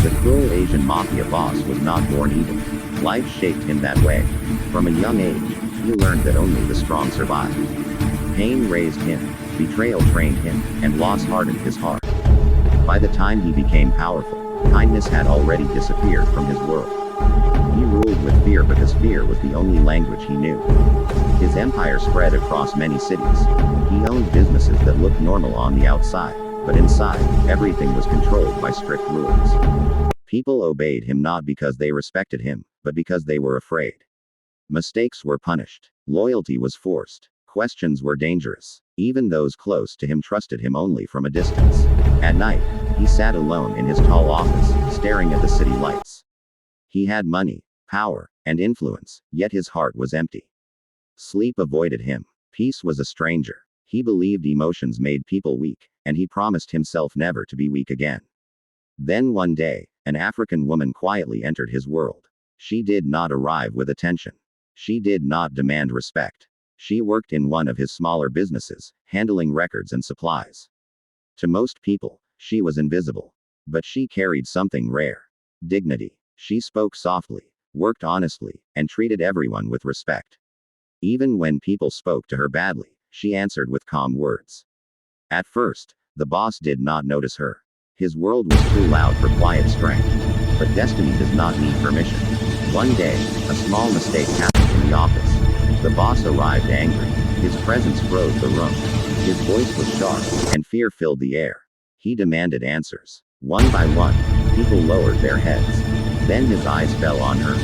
The cruel Asian Mafia boss was not born evil. Life shaped him that way. From a young age, he learned that only the strong survive. Pain raised him, betrayal trained him, and loss hardened his heart. By the time he became powerful, kindness had already disappeared from his world. He ruled with fear because fear was the only language he knew. His empire spread across many cities. He owned businesses that looked normal on the outside, but inside, everything was controlled by strict rules. People obeyed him not because they respected him, but because they were afraid. Mistakes were punished. Loyalty was forced. Questions were dangerous. Even those close to him trusted him only from a distance. At night, he sat alone in his tall office, staring at the city lights. He had money, power, and influence, yet his heart was empty. Sleep avoided him. Peace was a stranger. He believed emotions made people weak, and he promised himself never to be weak again. Then one day, an African woman quietly entered his world. She did not arrive with attention. She did not demand respect. She worked in one of his smaller businesses, handling records and supplies. To most people, she was invisible. But she carried something rare: dignity. She spoke softly, worked honestly, and treated everyone with respect. Even when people spoke to her badly, she answered with calm words. At first, the boss did not notice her. His world was too loud for quiet strength. But destiny does not need permission. One day, a small mistake happened in the office. The boss arrived angry. His presence froze the room. His voice was sharp, and fear filled the air. He demanded answers. One by one, people lowered their heads. Then his eyes fell on her.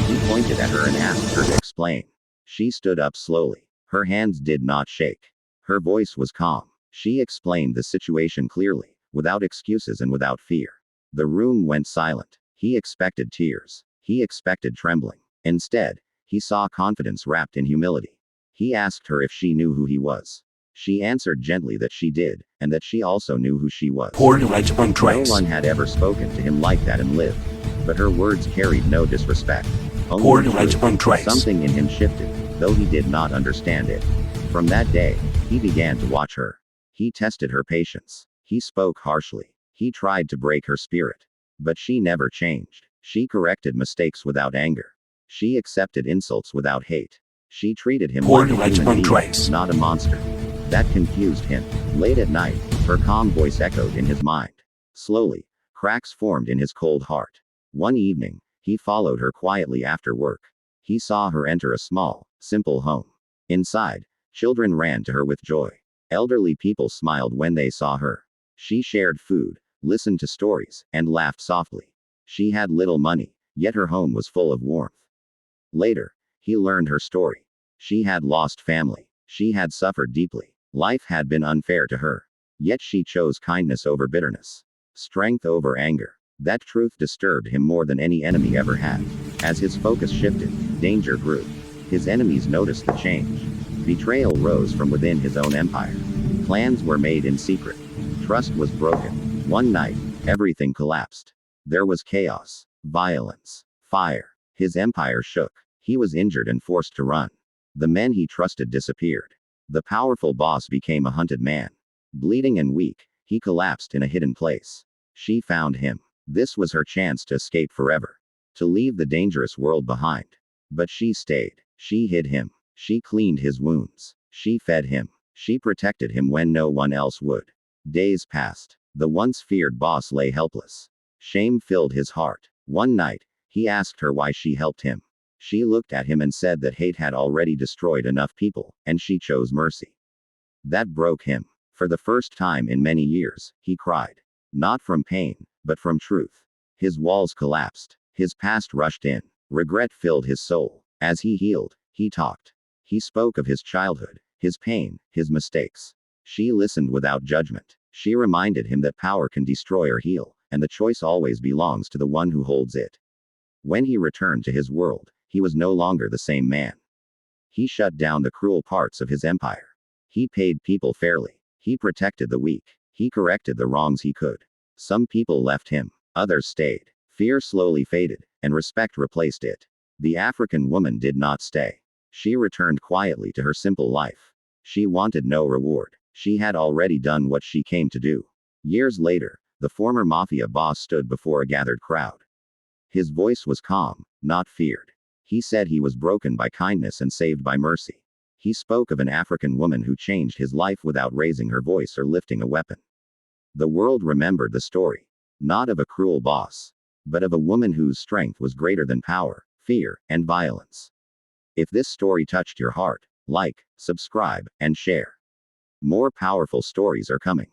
He pointed at her and asked her to explain. She stood up slowly. Her hands did not shake. Her voice was calm. She explained the situation clearly, without excuses and without fear. The room went silent. He expected tears. He expected trembling. Instead, he saw confidence wrapped in humility. He asked her if she knew who he was. She answered gently that she did, and that she also knew who she was. No one had ever spoken to him like that and lived. But her words carried no disrespect. Only truth. Something in him shifted, though he did not understand it. From that day, he began to watch her. He tested her patience. He spoke harshly. He tried to break her spirit. But she never changed. She corrected mistakes without anger. She accepted insults without hate. She treated him like a human being, not a monster. That confused him. Late at night, her calm voice echoed in his mind. Slowly, cracks formed in his cold heart. One evening, he followed her quietly after work. He saw her enter a small, simple home. Inside, children ran to her with joy. Elderly people smiled when they saw her. She shared food, listened to stories, and laughed softly. She had little money, yet her home was full of warmth. Later, he learned her story. She had lost family. She had suffered deeply. Life had been unfair to her. Yet she chose kindness over bitterness. Strength over anger. That truth disturbed him more than any enemy ever had. As his focus shifted, danger grew. His enemies noticed the change. Betrayal rose from within his own empire. Plans were made in secret. Trust was broken. One night, everything collapsed. There was chaos, violence, fire. His empire shook. He was injured and forced to run. The men he trusted disappeared. The powerful boss became a hunted man. Bleeding and weak, he collapsed in a hidden place. She found him. This was her chance to escape forever. To leave the dangerous world behind. But she stayed. She hid him. She cleaned his wounds. She fed him. She protected him when no one else would. Days passed. The once feared boss lay helpless. Shame filled his heart. One night, he asked her why she helped him. She looked at him and said that hate had already destroyed enough people, and she chose mercy. That broke him. For the first time in many years, he cried. Not from pain, but from truth. His walls collapsed. His past rushed in. Regret filled his soul. As he healed, he talked. He spoke of his childhood, his pain, his mistakes. She listened without judgment. She reminded him that power can destroy or heal, and the choice always belongs to the one who holds it. When he returned to his world, he was no longer the same man. He shut down the cruel parts of his empire. He paid people fairly. He protected the weak. He corrected the wrongs he could. Some people left him. Others stayed. Fear slowly faded, and respect replaced it. The African woman did not stay. She returned quietly to her simple life. She wanted no reward. She had already done what she came to do. Years later, The former mafia boss stood before a gathered crowd. His voice was calm, not feared. He said he was broken by kindness and saved by mercy. He spoke of an African woman who changed his life without raising her voice or lifting a weapon. The world remembered the story. Not of a cruel boss, but of a woman whose strength was greater than power, fear, and violence. If this story touched your heart, like, subscribe, and share. More powerful stories are coming.